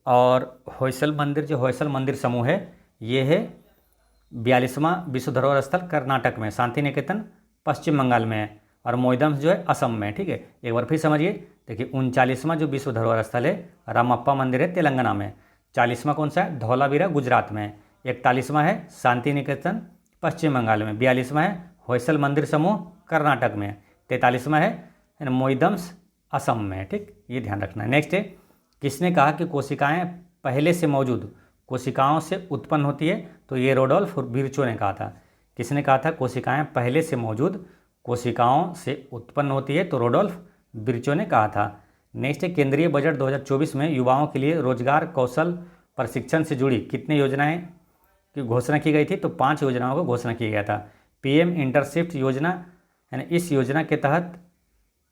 और होयसल मंदिर जो होयसल मंदिर समूह है ये है 42वां विश्व धरोहर स्थल कर्नाटक में, शांति निकेतन पश्चिम बंगाल में है, और मोइदम्स जो है असम में। ठीक है, एक बार फिर समझिए, देखिए 39वां जो विश्व धरोहर स्थल है रामप्पा मंदिर है तेलंगाना में, 40वां कौन सा है धौलावीरा गुजरात में, 41वां है शांति निकेतन पश्चिम बंगाल में, 42वां है होयसल मंदिर समूह कर्नाटक में, 43वां है मोइदम्स असम में। ठीक, ये ध्यान रखना है। नेक्स्ट है किसने कहा कि कोशिकाएं पहले से मौजूद कोशिकाओं से उत्पन्न होती है? तो ये रोडोल्फ विर्चो ने कहा था। किसने कहा था कोशिकाएं पहले से मौजूद कोशिकाओं से उत्पन्न होती है? तो रोडोल्फ विर्चो ने कहा था। नेक्स्ट है केंद्रीय बजट 2024 में युवाओं के लिए रोजगार कौशल प्रशिक्षण से जुड़ी कितनी योजनाएं की घोषणा की गई थी? तो 5 योजनाओं को घोषणा किया गया था। पीएम इंटर्नशिप योजना, यानी इस योजना के तहत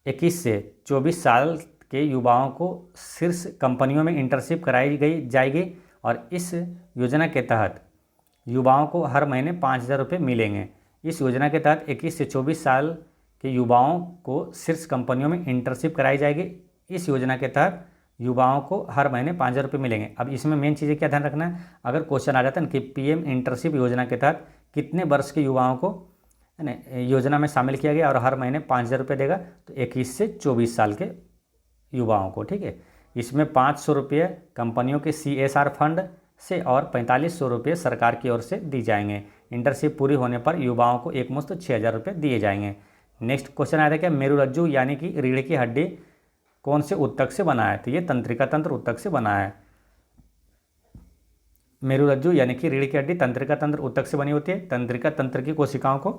21 से 24 साल के युवाओं को शीर्ष कंपनियों में इंटर्नशिप कराई जाएगी, और इस योजना के तहत युवाओं को हर महीने 5,000 रुपये मिलेंगे। इस योजना के तहत 21 से 24 साल के युवाओं को शीर्ष कंपनियों में इंटर्नशिप कराई जाएगी। इस योजना के तहत युवाओं को हर महीने 5,000 रुपये मिलेंगे। अब इसमें मेन चीज़ें क्या ध्यान रखना है, अगर क्वेश्चन आ जाता है ना कि पीएम इंटर्नशिप योजना के तहत कितने वर्ष के युवाओं को है ना योजना में शामिल किया गया और हर महीने 5,000 रुपये देगा, तो 21 से 24 साल के युवाओं को। ठीक है, इसमें 500 रुपये कंपनियों के CSR फंड से और 4500 रुपये सरकार की ओर से दी जाएंगे। इंटर्नशिप पूरी होने पर युवाओं को एकमुश्त 6,000 रुपये दिए जाएंगे। नेक्स्ट क्वेश्चन आया था क्या मेरुरज्जु यानी कि रीढ़ की हड्डी कौन से ऊतक से बना है? तो ये तंत्रिका तंत्र ऊतक से बना है। मेरुरज्जु यानी कि रीढ़ की हड्डी तंत्रिका तंत्र ऊतक से बनी होती है। तंत्रिका तंत्र की कोशिकाओं को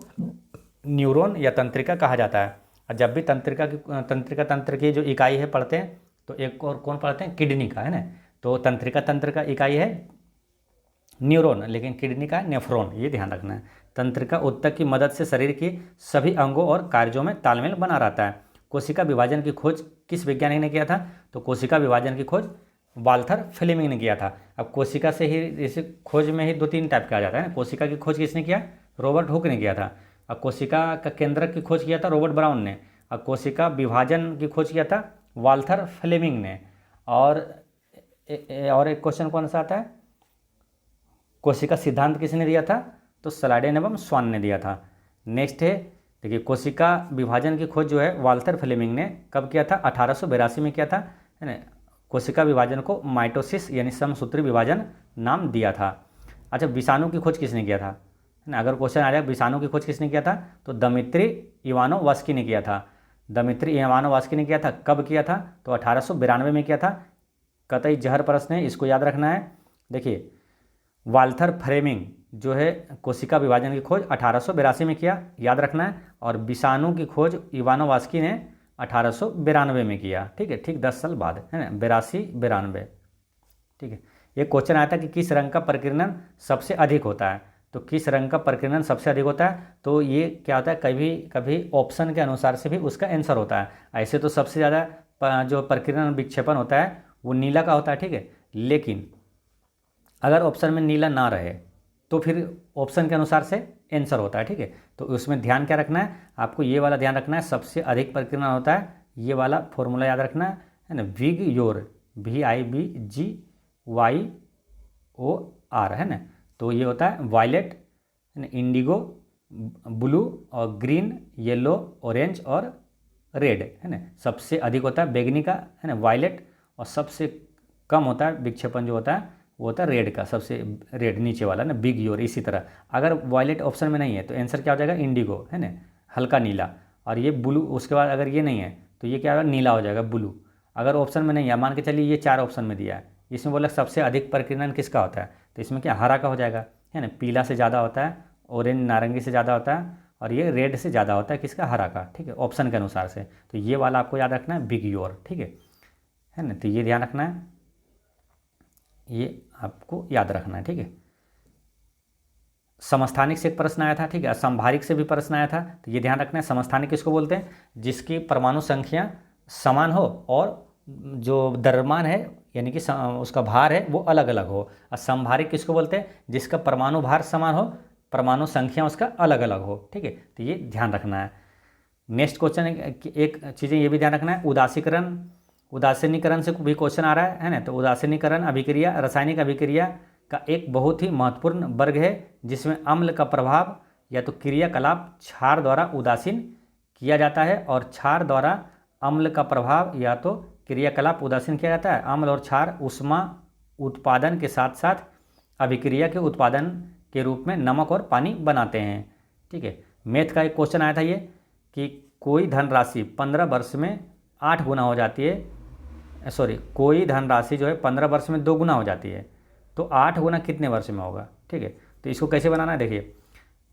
न्यूरॉन या तंत्रिका कहा जाता है। और जब भी तंत्रिका तंत्र की जो इकाई है पढ़ते हैं तो एक और कौन पढ़ते हैं, किडनी का, है ना। तो तंत्रिका तंत्र का इकाई है न्यूरॉन, लेकिन किडनी का नेफ्रॉन, ये ध्यान रखना है। तंत्रिका ऊतक की मदद से शरीर की सभी अंगों और कार्यों में तालमेल बना रहता है। कोशिका विभाजन की खोज किस वैज्ञानिक ने किया था? तो कोशिका विभाजन की खोज वाल्थर फ्लेमिंग ने किया था। अब कोशिका से ही इस खोज में ही 2-3 टाइप का आ जाता है ना। कोशिका की खोज किसने किया? रॉबर्ट हुक ने किया था। अब कोशिका का केंद्रक की खोज किया था रॉबर्ट ब्राउन ने। अब कोशिका विभाजन की खोज किया था वाल्थर फ्लेमिंग ने। और एक क्वेश्चन कौन सा आता है, कोशिका सिद्धांत किसने दिया था? तो स्लाइडेन एवं स्वान ने दिया था। नेक्स्ट है देखिए कोशिका विभाजन की खोज जो है वाल्थर फ्लेमिंग ने कब किया था? 1882 में किया था, है ना। कोशिका विभाजन को माइटोसिस यानी समसूत्री विभाजन नाम दिया था। अच्छा, विषाणु की खोज किसने किया था? है ना, अगर क्वेश्चन आ जाए विषाणु की खोज किसने किया था? तो दमित्री इवानोवास्की ने किया था। दमित्री इवानोवास्की ने किया था। कब किया था? तो 1892 में किया था। कतई जहर प्रश्न है, इसको याद रखना है। देखिए वाल्थर फ्लेमिंग जो है कोशिका विभाजन की खोज 1882 में किया, याद रखना है। और विषाणु की खोज इवानोवास्की ने 1892 में किया। ठीक है, ठीक 10 साल बाद, है ना, 82-92। ठीक है, एक क्वेश्चन आया था कि किस रंग का प्रकीर्णन सबसे अधिक होता है? तो किस रंग का प्रकीर्णन सबसे अधिक होता है? तो ये क्या होता है, कभी कभी ऑप्शन के अनुसार से भी उसका आंसर होता है। ऐसे तो सबसे ज़्यादा जो प्रकीर्णन विक्षेपण होता है वो नीला का होता है। ठीक है, लेकिन अगर ऑप्शन में नीला ना रहे तो फिर ऑप्शन के अनुसार से आंसर होता है। ठीक है, तो उसमें ध्यान क्या रखना है आपको, ये वाला ध्यान रखना है, सबसे अधिक प्रकीर्णन होता है, ये वाला फॉर्मूला याद रखना है ना, विग योर VIGYOR, है ना। तो ये होता है वायलेट, इंडिगो, ब्लू और ग्रीन, येलो, ऑरेंज और रेड, है ना। सबसे अधिक होता है बैगनी का, है ना, वायलेट, और सबसे कम होता है विक्षेपण जो होता है वो होता है रेड का, सबसे रेड नीचे वाला ना, बिग योर। इसी तरह अगर वायलेट ऑप्शन में नहीं है तो आंसर क्या हो जाएगा, इंडिगो, है ना, हल्का नीला। और ये ब्लू, उसके बाद अगर ये नहीं है तो ये क्या होगा, नीला हो जाएगा, ब्लू। अगर ऑप्शन में नहीं है, मान के चलिए ये 4 ऑप्शन में दिया है, इसमें बोला सबसे अधिक प्रकीर्णन किसका होता है, तो इसमें क्या हरा का हो जाएगा, है ना। पीला से ज़्यादा होता है, ऑरेंज नारंगी से ज़्यादा होता है, और ये रेड से ज़्यादा होता है किसका, हरा का, ठीक है, ऑप्शन के अनुसार से। तो ये वाला आपको याद रखना है, बिग योर, ठीक है ना। तो ये ध्यान रखना है, ये आपको याद रखना है, ठीक है। समस्थानिक से एक प्रश्न आया था, ठीक है, असंभारिक से भी प्रश्न आया था। तो ये ध्यान रखना है, समस्थानिक किसको बोलते हैं, जिसकी परमाणु संख्या समान हो और जो द्रव्यमान है यानी कि उसका भार है वो अलग अलग हो। असंभारिक किसको बोलते हैं, जिसका परमाणु भार समान हो, परमाणु संख्या उसका अलग अलग हो, ठीक है। तो ये ध्यान रखना है। नेक्स्ट क्वेश्चन एक चीज़ें ये भी ध्यान रखना है, उदासीनीकरण से भी क्वेश्चन आ रहा है ना। तो उदासीनीकरण अभिक्रिया रासायनिक अभिक्रिया का एक बहुत ही महत्वपूर्ण वर्ग है, जिसमें अम्ल का प्रभाव या तो क्रियाकलाप क्षार द्वारा उदासीन किया जाता है, और क्षार द्वारा अम्ल का प्रभाव या तो क्रियाकलाप उदासीन किया जाता है। अम्ल और क्षार ऊष्मा उत्पादन के साथ साथ अभिक्रिया के उत्पादन के रूप में नमक और पानी बनाते हैं, ठीक है। मैथ का एक क्वेश्चन आया था ये कि कोई धनराशि 15 वर्ष में 8 गुना हो जाती है, कोई धनराशि जो है 15 वर्ष में 2 गुना हो जाती है, तो 8 गुना कितने वर्ष में होगा, ठीक है। तो इसको कैसे बनाना है, देखिए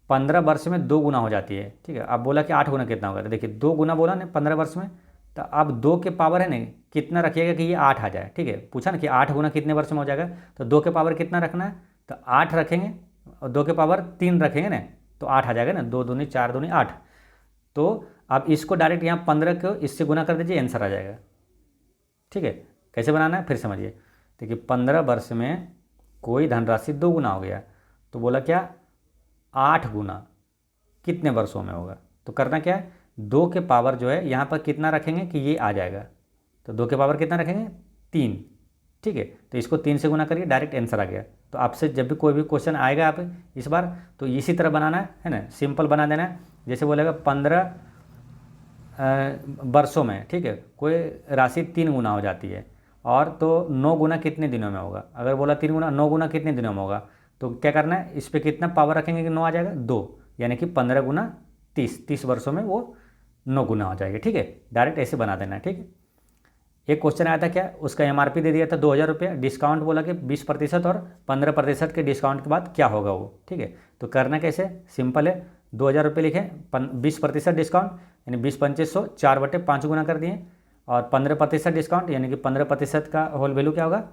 15 वर्ष में 2 गुना हो जाती है, ठीक है। अब बोला कि 8 गुना कितना होगा, तो देखिए 2 गुना बोला ना 15 वर्ष में, तो अब 2 के पावर है ना कितना रखिएगा कि ये 8 आ जाए, ठीक है। पूछा ना कि 8 गुना कितने वर्ष में हो जाएगा, तो 2 के पावर कितना रखना है, तो 8 रखेंगे, और 2 के पावर 3 रखेंगे ना, तो 8 आ जाएगा ना, 2 दूनी 4 दूनी 8। तो अब इसको डायरेक्ट यहाँ 15 को इससे गुना कर दीजिए, आंसर आ जाएगा, ठीक है। कैसे बनाना है फिर समझिए, देखिए 15 वर्ष में कोई धनराशि 2 गुना हो गया, तो बोला क्या 8 गुना कितने वर्षों में होगा, तो करना क्या है 2 के पावर जो है यहाँ पर कितना रखेंगे कि ये आ जाएगा, तो 2 के पावर कितना रखेंगे 3, ठीक है। तो इसको 3 से गुना करिए, डायरेक्ट आंसर आ गया। तो आपसे जब भी कोई भी क्वेश्चन आएगा आप इस बार तो इसी तरह बनाना है ना, सिंपल बना देना है। जैसे बोलेगा 15 वर्षों में, ठीक है, कोई राशि 3 गुना हो जाती है, और तो 9 गुना कितने दिनों में होगा, अगर बोला 3 गुना 9 गुना कितने दिनों में होगा, तो क्या करना है इस पर कितना पावर रखेंगे कि 9 आ जाएगा 2, यानी कि 15 गुना 30 वर्षों में वो 9 गुना हो जाएगा, ठीक है। डायरेक्ट ऐसे बना देना है, ठीक है। एक क्वेश्चन आया था क्या, उसका MRP दे दिया था 2000 रुपये, डिस्काउंट बोला कि 20% और 15% के डिस्काउंट के बाद क्या होगा वो, ठीक है। तो करना कैसे, सिंपल है, 2000 रुपये लिखें, 20% डिस्काउंट यानी 20×2500 4/5 गुना कर दिए, और 15% डिस्काउंट यानी कि 15% का होल वैल्यू क्या होगा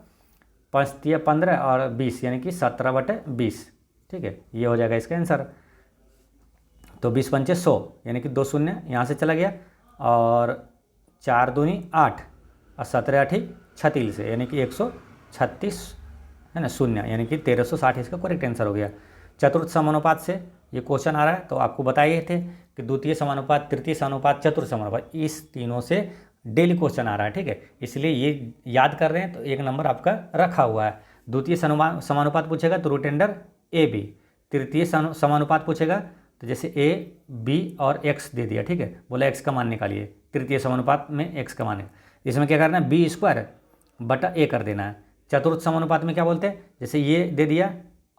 5×15 और 20 यानी कि 17/20, ठीक है। ये हो जाएगा इसका आंसर। तो 20×500 यानी कि 2 शून्य यहाँ से चला गया, और 4 दूनी 8 और 17 8 36 है यानी कि 136 है ना शून्य, यानी कि 1360 इसका करेक्ट आंसर हो गया। चतुर्थ समानुपात से ये क्वेश्चन आ रहा है, तो आपको बताए थे कि द्वितीय समानुपात, तृतीय समानुपात, चतुर्थ समानुपात, इस तीनों से डेली क्वेश्चन आ रहा है, ठीक है। इसलिए ये याद कर रहे हैं तो 1 नंबर आपका रखा हुआ है। द्वितीय समानुपात पूछेगा तो रूट अंडर AB, तृतीय समानुपात पूछेगा तो जैसे A B और X दे दिया, ठीक है, बोला X का मान निकालिए, तृतीय समानुपात में X का मान है, इसमें क्या करना है B² A कर देना है। चतुर्थ समानुपात में क्या बोलते हैं, जैसे ये दे दिया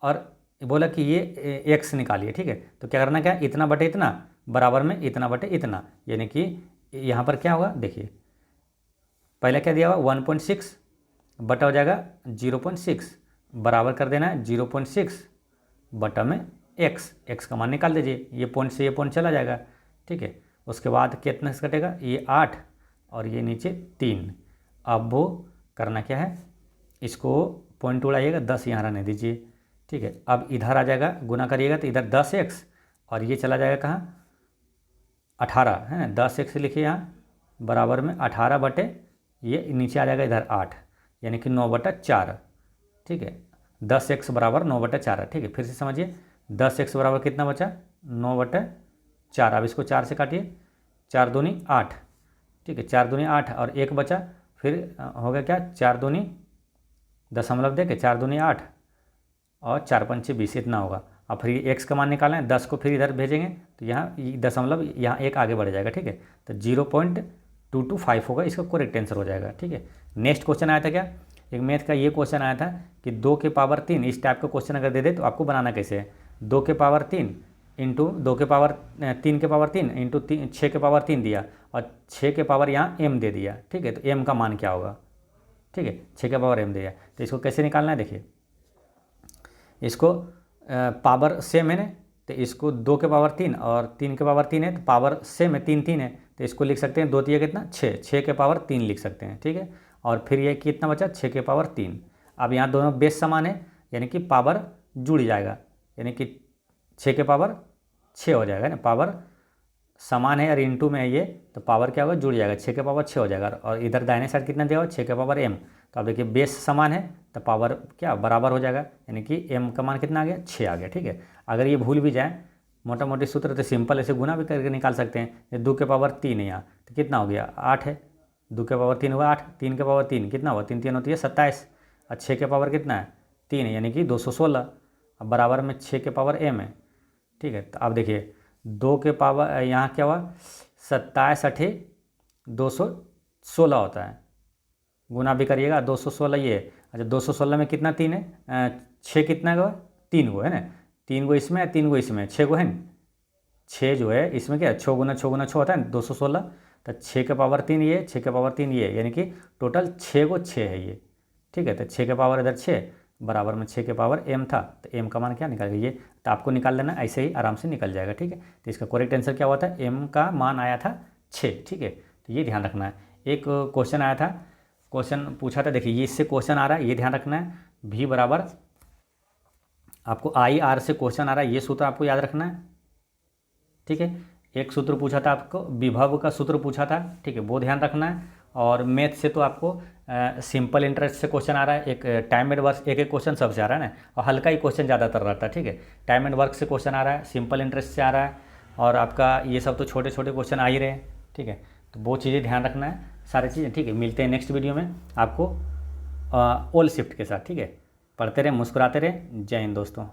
और बोला कि ये X निकालिए, ठीक है, तो क्या करना, क्या इतना बटे इतना बराबर में इतना बटे इतना, यानी कि यहाँ पर क्या होगा देखिए, पहले क्या दिया हुआ 1.6 बटा हो जाएगा 0.6, बराबर कर देना है 0.6 बटा में x का मान निकाल दीजिए, ये पॉइंट से ये पॉइंट चला जाएगा, ठीक है। उसके बाद कितना से कटेगा, ये 8 और ये नीचे 3। अब वो करना क्या है, इसको पॉइंट उड़ाइएगा, 10 यहाँ रहने दीजिए, ठीक है। अब इधर आ जाएगा, गुना करिएगा तो इधर 10x और ये चला जाएगा कहाँ 18 है ना, 10x लिखिए यहाँ बराबर में 18 बटे ये नीचे आ जाएगा इधर 8 यानी कि 9/4, ठीक है। 10x बराबर 9/4, ठीक है। फिर से समझिए 10x बराबर कितना बचा 9/4। अब इसको 4 से काटिए, 4 दूनी 8, ठीक है, 4 दूनी 8 और 1 बचा, फिर होगा क्या 4 दूनी दशमलव दे के 4 दूनी 8 और 4 पंचे 20 इतना होगा। अब फिर x का मान निकालना है, 10 को फिर इधर भेजेंगे तो यहाँ दशमलव यहाँ 1 आगे बढ़ जाएगा, ठीक है, तो 0.225 होगा, इसका करेक्ट आंसर हो जाएगा, ठीक है। नेक्स्ट क्वेश्चन आया था क्या, एक मैथ का ये क्वेश्चन आया था कि 2 के पावर 3, इस टाइप का क्वेश्चन अगर दे दे तो आपको बनाना कैसे है। 2 के पावर 3 इंटू 2 के पावर 3 के पावर 3 इंटू 6 के पावर 3 दिया, और 6 के पावर यहाँ m दे दिया, ठीक है। तो m का मान क्या होगा, ठीक है, 6 के पावर m दिया। तो इसको कैसे निकालना है, देखिए इसको पावर सेम है ना, तो इसको 2 के पावर 3 और 3 के पावर 3 है, तो पावर सेम है, 3 3 है, तो इसको लिख सकते हैं 2 3 कितना 6 के पावर 3 लिख सकते हैं, ठीक है। और फिर ये कितना बचा 6 के पावर 3। अब यहाँ दोनों बेस समान है, यानी कि पावर जुड़ जाएगा, यानी कि 6 के पावर 6 हो जाएगा ना, पावर समान है और इंटू में है ये, तो पावर क्या होगा जुड़ जाएगा, 6 के पावर 6 हो जाएगा। और इधर दाहिने साइड कितना दिया हुआ 6 के पावर m, तो अब देखिए बेस समान है तो पावर क्या बराबर हो जाएगा, यानी कि m का मान कितना आ गया 6 आ गया, ठीक है। अगर ये भूल भी जाए मोटा मोटी सूत्र तो सिंपल ऐसे गुना भी करके निकाल सकते हैं। ये 2 के पावर 3 है यहाँ, तो कितना हो गया 8 है, 2 के पावर 3 हुआ 8, 3 के पावर 3 कितना हुआ 3 3 होती है 27, और 6 के पावर कितना है 3 है, यानी कि 216। अब बराबर में 6 के पावर m है, ठीक है। तो अब देखिए 2 के पावर यहाँ क्या हुआ 27 8 216 होता है, गुना भी करिएगा 216 ये। अच्छा 216 में कितना 3 है 6 कितना गो 3 गो है ना, 3 गो इसमें 3 गो इसमें 6 गो है ना, 6 जो है इसमें क्या 6 गुना 6 गुना 6 होता है 216, तो 6 के पावर 3 ये 6 के पावर 3 ये, यानी कि टोटल 6 गो 6 है ये, ठीक है। तो 6 के पावर इधर 6 बराबर में 6 के पावर m था, तो m का मान क्या निकाल गया ये, तो आपको निकाल लेना, ऐसे ही आराम से निकल जाएगा, ठीक है। तो इसका करेक्ट आंसर क्या हुआ था, m का मान आया था 6, ठीक है। तो ये ध्यान रखना है। एक क्वेश्चन आया था, क्वेश्चन पूछा था, देखिए ये इससे क्वेश्चन आ रहा है, ये ध्यान रखना है, v बराबर आपको IR से क्वेश्चन आ रहा है, ये सूत्र आपको याद रखना है, ठीक है। एक सूत्र पूछा था आपको, विभव का सूत्र पूछा था, ठीक है, वो ध्यान रखना है। और मैथ से तो आपको सिंपल इंटरेस्ट से क्वेश्चन आ रहा है, एक टाइम एंड वर्क, एक एक क्वेश्चन सबसे आ रहा है ना, और हल्का ही क्वेश्चन ज़्यादातर रहता है, ठीक है। टाइम एंड वर्क से क्वेश्चन आ रहा है, सिंपल इंटरेस्ट से आ रहा है, और आपका ये सब तो छोटे छोटे क्वेश्चन आ ही रहे हैं, ठीक है। तो वो चीज़ें ध्यान रखना है, सारी चीज़ें, ठीक है। मिलते हैं नेक्स्ट वीडियो में आपको ओल शिफ्ट के साथ, ठीक है। पढ़ते रहें, मुस्कुराते रहें। जय हिंद दोस्तों।